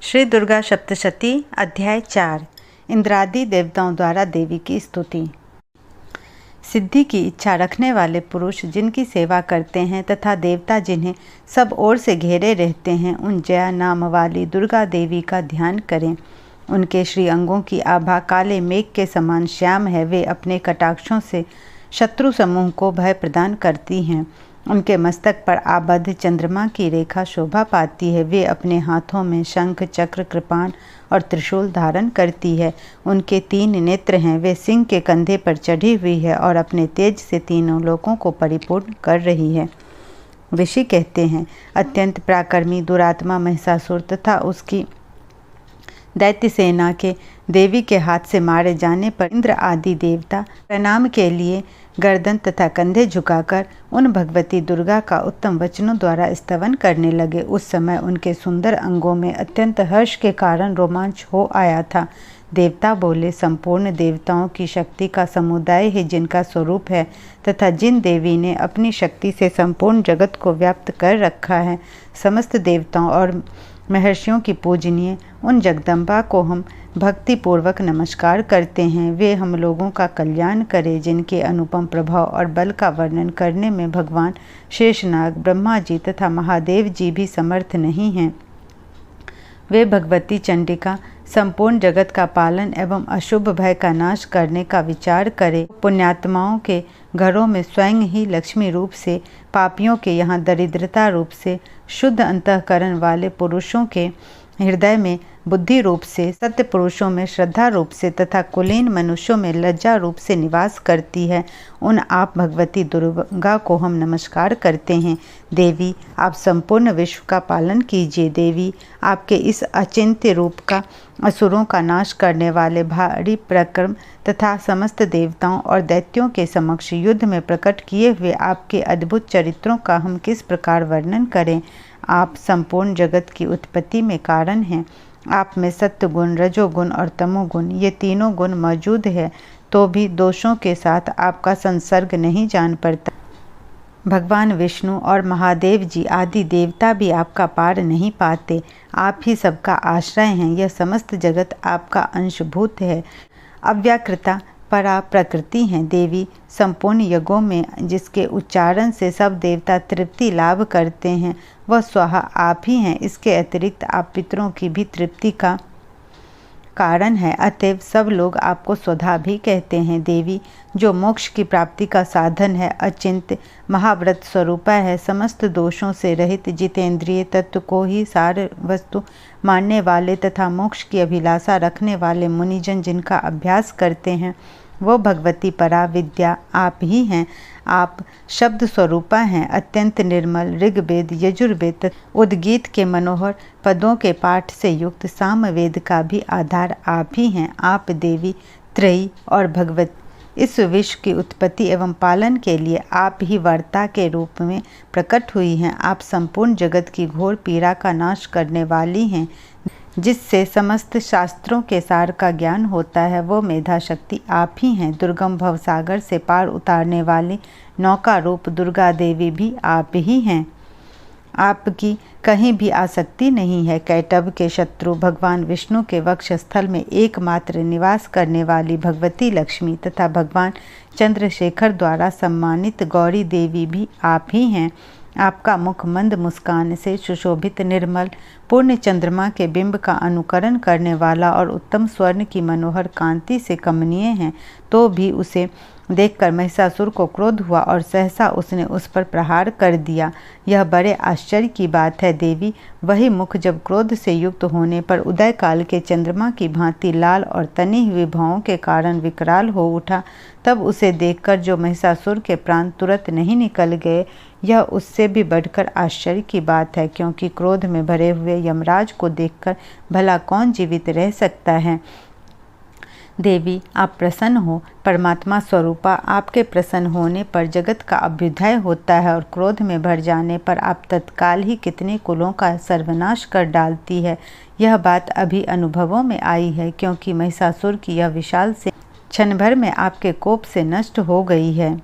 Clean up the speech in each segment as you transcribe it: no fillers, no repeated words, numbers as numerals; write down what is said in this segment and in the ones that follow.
श्री दुर्गा सप्तशती अध्याय 4 इंद्रादि देवताओं द्वारा देवी की स्तुति। सिद्धि की इच्छा रखने वाले पुरुष जिनकी सेवा करते हैं तथा देवता जिन्हें सब ओर से घेरे रहते हैं, उन जया नाम वाली दुर्गा देवी का ध्यान करें। उनके श्री अंगों की आभा काले मेघ के समान श्याम है। वे अपने कटाक्षों से शत्रु समूह को भय प्रदान करती हैं। उनके मस्तक पर आबद्ध चंद्रमा की रेखा शोभा पाती है। वे अपने हाथों में शंख, चक्र, कृपाण और त्रिशूल धारण करती है। उनके 3 नेत्र हैं। वे सिंह के कंधे पर चढ़ी हुई है और अपने तेज से तीनों लोकों को परिपूर्ण कर रही है। ऋषि कहते हैं, अत्यंत पराक्रमी दुरात्मा महिषासुर तथा उसकी दैत्य सेना के देवी के हाथ से मारे जाने पर इंद्र आदि देवता प्रणाम के लिए गर्दन तथा कंधे झुकाकर उन भगवती दुर्गा का उत्तम वचनों द्वारा स्तवन करने लगे। उस समय उनके सुंदर अंगों में अत्यंत हर्ष के कारण रोमांच हो आया था। देवता बोले, संपूर्ण देवताओं की शक्ति का समुदाय ही जिनका स्वरूप है तथा जिन देवी ने अपनी शक्ति से संपूर्ण जगत को व्याप्त कर रखा है, समस्त देवताओं और महर्षियों की पूजनीय उन जगदम्बा को हम भक्ति पूर्वक नमस्कार करते हैं। वे हम लोगों का कल्याण करें। जिनके अनुपम प्रभाव और बल का वर्णन करने में भगवान शेषनाग, ब्रह्मा जी तथा महादेव जी भी समर्थ नहीं हैं। वे भगवती चंडिका संपूर्ण जगत का पालन एवं अशुभ भय का नाश करने का विचार करें। पुण्यात्माओं के घरों में स्वयं ही लक्ष्मी रूप से, पापियों के यहाँ दरिद्रता रूप से, शुद्ध अंतःकरण वाले पुरुषों के हृदय में बुद्धि रूप से, सत्य पुरुषों में श्रद्धा रूप से तथा कुलीन मनुष्यों में लज्जा रूप से निवास करती है। उन आप भगवती दुर्गा को हम नमस्कार करते हैं। देवी, आप संपूर्ण विश्व का पालन कीजिए। देवी, आपके इस अचिंत्य रूप का असुरों का नाश करने वाले भारी पराक्रम तथा समस्त देवताओं और दैत्यों के समक्ष युद्ध में प्रकट किए हुए आपके अद्भुत चरित्रों का हम किस प्रकार वर्णन करें। आप संपूर्ण जगत की उत्पत्ति में कारण हैं। आप में सत्य गुण, रजोगुण और तमोगुण, ये तीनों गुण मौजूद है, तो भी दोषों के साथ आपका संसर्ग नहीं जान पड़ता। भगवान विष्णु और महादेव जी आदि देवता भी आपका पार नहीं पाते। आप ही सबका आश्रय हैं। यह समस्त जगत आपका अंशभूत है। अव्याकृता परा प्रकृति हैं। देवी, संपूर्ण यज्ञों में जिसके उच्चारण से सब देवता तृप्ति लाभ करते हैं, वह स्वाहा आप ही हैं। इसके अतिरिक्त आप पितरों की भी तृप्ति का कारण है। अतएव सब लोग आपको स्वधा भी कहते हैं। देवी, जो मोक्ष की प्राप्ति का साधन है, अचिंत्य महाव्रत स्वरूपा है, समस्त दोषों से रहित जितेंद्रिय तत्व को ही सार वस्तु मानने वाले तथा मोक्ष की अभिलाषा रखने वाले मुनिजन जिनका अभ्यास करते हैं, वो भगवती परा विद्या आप ही हैं। आप शब्द स्वरूपा हैं। अत्यंत निर्मल ऋग्वेद, यजुर्वेद, उद्गीत के मनोहर पदों के पाठ से युक्त सामवेद का भी आधार आप ही हैं। आप देवी त्रयी और भगवती इस विश्व की उत्पत्ति एवं पालन के लिए आप ही वर्ता के रूप में प्रकट हुई हैं। आप संपूर्ण जगत की घोर पीड़ा का नाश करने वाली हैं। जिससे समस्त शास्त्रों के सार का ज्ञान होता है, वो मेधा शक्ति आप ही हैं। दुर्गम भवसागर से पार उतारने वाली नौका रूप दुर्गा देवी भी आप ही हैं। आपकी कहीं भी आसक्ति नहीं है। कैटभ के शत्रु भगवान विष्णु के वक्षस्थल में एकमात्र निवास करने वाली भगवती लक्ष्मी तथा भगवान चंद्रशेखर द्वारा सम्मानित गौरी देवी भी आप ही हैं। आपका मुख मंद मुस्कान से सुशोभित निर्मल पूर्ण चंद्रमा के बिंब का अनुकरण करने वाला और उत्तम स्वर्ण की मनोहर कांति से कमनीय है। तो भी उसे देखकर महिषासुर को क्रोध हुआ और सहसा उसने उस पर प्रहार कर दिया। यह बड़े आश्चर्य की बात है। देवी, वही मुख जब क्रोध से युक्त होने पर उदय काल के चंद्रमा की भांति लाल और तनी हुई भावों के कारण विकराल हो उठा, तब उसे देखकर जो महिषासुर के प्राण तुरंत नहीं निकल गए, यह उससे भी बढ़कर आश्चर्य की बात है। क्योंकि क्रोध में भरे हुए यमराज को देखकर भला कौन जीवित रह सकता है। देवी, आप प्रसन्न हो। परमात्मा स्वरूपा आपके प्रसन्न होने पर जगत का अभ्युदय होता है और क्रोध में भर जाने पर आप तत्काल ही कितने कुलों का सर्वनाश कर डालती है। यह बात अभी अनुभवों में आई है, क्योंकि महिषासुर की यह विशाल से क्षण भर में आपके कोप से नष्ट हो गई है।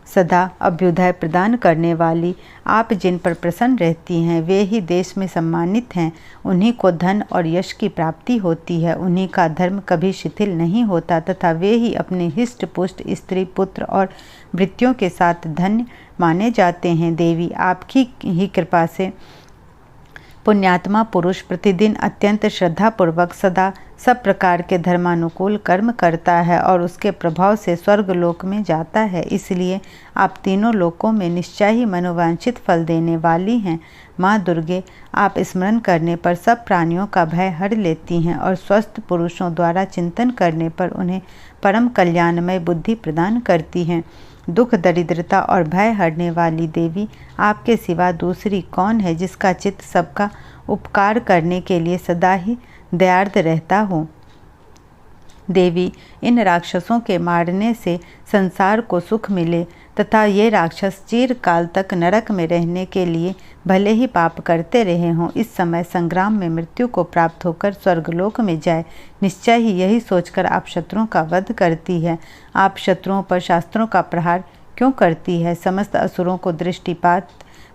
सदा अभ्युदय प्रदान करने वाली आप जिन पर प्रसन्न रहती हैं वे ही देश में सम्मानित हैं। उन्हीं को धन और यश की प्राप्ति होती है। उन्हीं का धर्म कभी शिथिल नहीं होता तथा वे ही अपने हिष्ट पुष्ट स्त्री पुत्र और भृत्यों के साथ धन्य माने जाते हैं। देवी, आपकी ही कृपा से पुण्यात्मा पुरुष प्रतिदिन अत्यंत श्रद्धापूर्वक सदा सब प्रकार के धर्मानुकूल कर्म करता है और उसके प्रभाव से स्वर्गलोक में जाता है। इसलिए आप तीनों लोकों में निश्चय ही मनोवांछित फल देने वाली हैं। माँ दुर्गे, आप स्मरण करने पर सब प्राणियों का भय हर लेती हैं और स्वस्थ पुरुषों द्वारा चिंतन करने पर उन्हें परम कल्याणमय बुद्धि प्रदान करती हैं। दुख दरिद्रता और भय हरने वाली देवी, आपके सिवा दूसरी कौन है जिसका चित्त सबका उपकार करने के लिए सदा ही दयार्द रहता हो। देवी, इन राक्षसों के मारने से संसार को सुख मिले तथा ये राक्षस चिरकाल तक नरक में रहने के लिए भले ही पाप करते रहे हों, इस समय संग्राम में मृत्यु को प्राप्त होकर स्वर्गलोक में जाए, निश्चय ही यही सोचकर आप शत्रुओं का वध करती है। आप शत्रुओं पर शास्त्रों का प्रहार क्यों करती है? समस्त असुरों को दृष्टिपात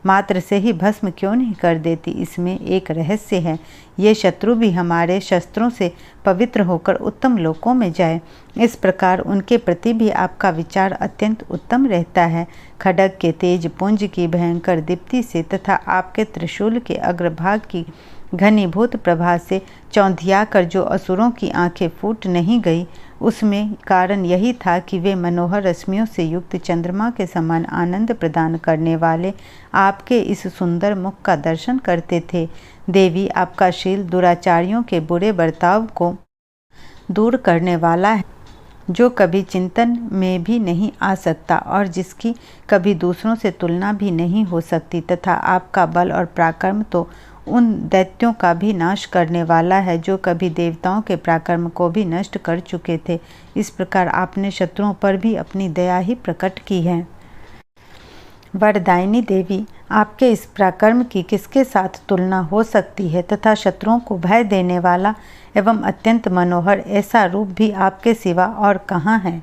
मात्र से ही भस्म क्यों नहीं कर देती? इसमें एक रहस्य है। ये शत्रु भी हमारे शस्त्रों से पवित्र होकर उत्तम लोकों में जाए, इस प्रकार उनके प्रति भी आपका विचार अत्यंत उत्तम रहता है। खड्ग के तेज पुंज की भयंकर दीप्ति से तथा आपके त्रिशूल के अग्रभाग की घनीभूत प्रभा से चौंधिया कर जो असुरों की आंखें फूट नहीं गई, उसमें कारण यही था कि वे मनोहर रश्मियों से युक्त चंद्रमा के समान आनंद प्रदान करने वाले आपके इस सुंदर मुख का दर्शन करते थे। देवी, आपका शील दुराचारियों के बुरे बर्ताव को दूर करने वाला है, जो कभी चिंतन में भी नहीं आ सकता और जिसकी कभी दूसरों से तुलना भी नहीं हो सकती, तथा आपका बल और पराक्रम तो उन दैत्यों का भी नाश करने वाला है जो कभी देवताओं के पराक्रम को भी नष्ट कर चुके थे। इस प्रकार आपने शत्रुओं पर भी अपनी दया ही प्रकट की है। वरदायिनी देवी, आपके इस पराक्रम की किसके साथ तुलना हो सकती है तथा शत्रुओं को भय देने वाला एवं अत्यंत मनोहर ऐसा रूप भी आपके सिवा और कहाँ है?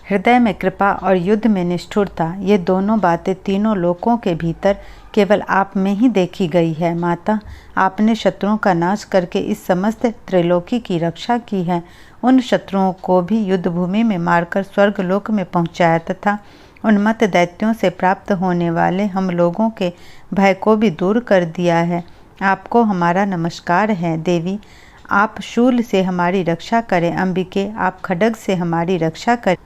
हृदय में कृपा और युद्ध में निष्ठुरता, ये दोनों बातें तीनों लोकों के भीतर केवल आप में ही देखी गई है। माता, आपने शत्रुओं का नाश करके इस समस्त त्रिलोकी की रक्षा की है। उन शत्रुओं को भी युद्ध भूमि में मारकर स्वर्गलोक में पहुंचाया तथा उन्मत्त दैत्यों से प्राप्त होने वाले हम लोगों के भय को भी दूर कर दिया है। आपको हमारा नमस्कार है। देवी, आप शूल से हमारी रक्षा करें। अंबिके, आप खड्ग से हमारी रक्षा करें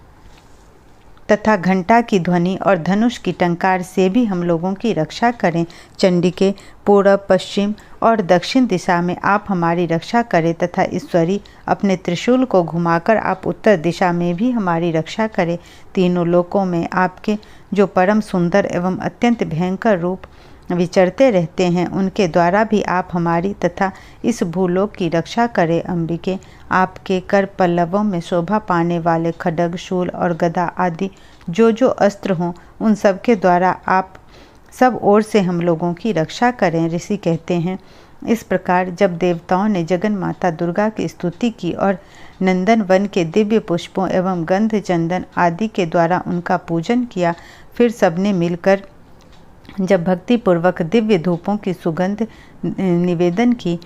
तथा घंटा की ध्वनि और धनुष की टंकार से भी हम लोगों की रक्षा करें। चंडिके, पूर्व पश्चिम और दक्षिण दिशा में आप हमारी रक्षा करें तथा ईश्वरी, अपने त्रिशूल को घुमाकर आप उत्तर दिशा में भी हमारी रक्षा करें। तीनों लोकों में आपके जो परम सुंदर एवं अत्यंत भयंकर रूप विचरते रहते हैं, उनके द्वारा भी आप हमारी तथा इस भूलोक की रक्षा करें। अंबिके, आपके कर पल्लवों में शोभा पाने वाले खड्ग, शूल और गदा आदि जो अस्त्र हों, उन सब के द्वारा आप सब ओर से हम लोगों की रक्षा करें। ऋषि कहते हैं, इस प्रकार जब देवताओं ने जगन माता दुर्गा की स्तुति की और नंदन वन के दिव्य पुष्पों एवं गंध चंदन आदि के द्वारा उनका पूजन किया, फिर सबने मिलकर जब भक्तिपूर्वक दिव्य धूपों की सुगंध निवेदन की,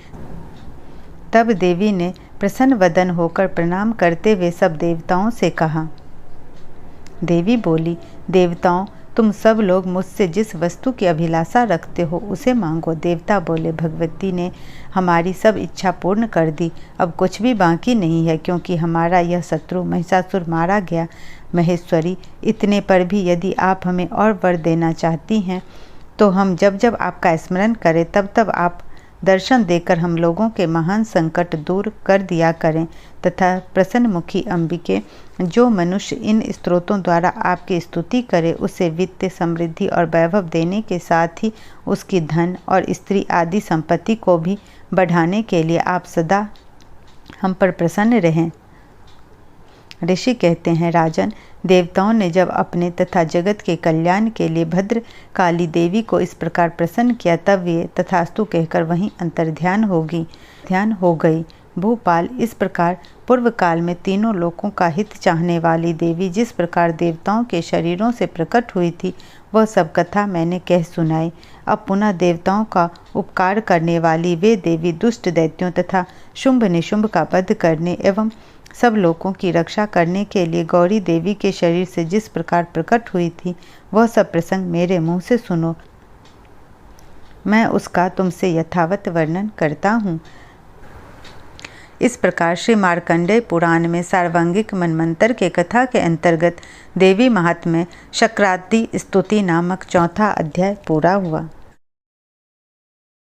तब देवी ने प्रसन्न वदन होकर प्रणाम करते हुए सब देवताओं से कहा। देवी बोली, देवताओं, तुम सब लोग मुझसे जिस वस्तु की अभिलाषा रखते हो उसे मांगो। देवता बोले, भगवती ने हमारी सब इच्छा पूर्ण कर दी, अब कुछ भी बाकी नहीं है, क्योंकि हमारा यह शत्रु महिषासुर मारा गया। महेश्वरी, इतने पर भी यदि आप हमें और वर देना चाहती हैं तो हम जब जब आपका स्मरण करें तब तब आप दर्शन देकर हम लोगों के महान संकट दूर कर दिया करें तथा प्रसन्नमुखी अंबिके, जो मनुष्य इन स्तोत्रों द्वारा आपकी स्तुति करे उसे वित्त, समृद्धि और वैभव देने के साथ ही उसकी धन और स्त्री आदि संपत्ति को भी बढ़ाने के लिए आप सदा हम पर प्रसन्न रहें। ऋषि कहते हैं, राजन, देवताओं ने जब अपने तथा जगत के कल्याण के लिए भद्र काली देवी को इस प्रकार प्रसन्न किया, तब वे तथास्तु कहकर वहीं अंतर्ध्यान हो गई। भूपाल, इस प्रकार पूर्व काल में तीनों लोकों का हित चाहने वाली देवी जिस प्रकार देवताओं के शरीरों से प्रकट हुई थी, वह सब कथा मैंने कह सुनाई। अब पुनः देवताओं का उपकार करने वाली वे देवी दुष्ट दैत्यों तथा शुंभ निशुंभ का वध करने एवं सब लोगों की रक्षा करने के लिए गौरी देवी के शरीर से जिस प्रकार प्रकट हुई थी, वह सब प्रसंग मेरे मुँह से सुनो। मैं उसका तुमसे यथावत वर्णन करता हूँ। इस प्रकार श्री मार्कंडेय पुराण में सार्वंगिक मनमंत्र के कथा के अंतर्गत देवी महात्म्य शक्रादि स्तुति नामक चौथा अध्याय पूरा हुआ।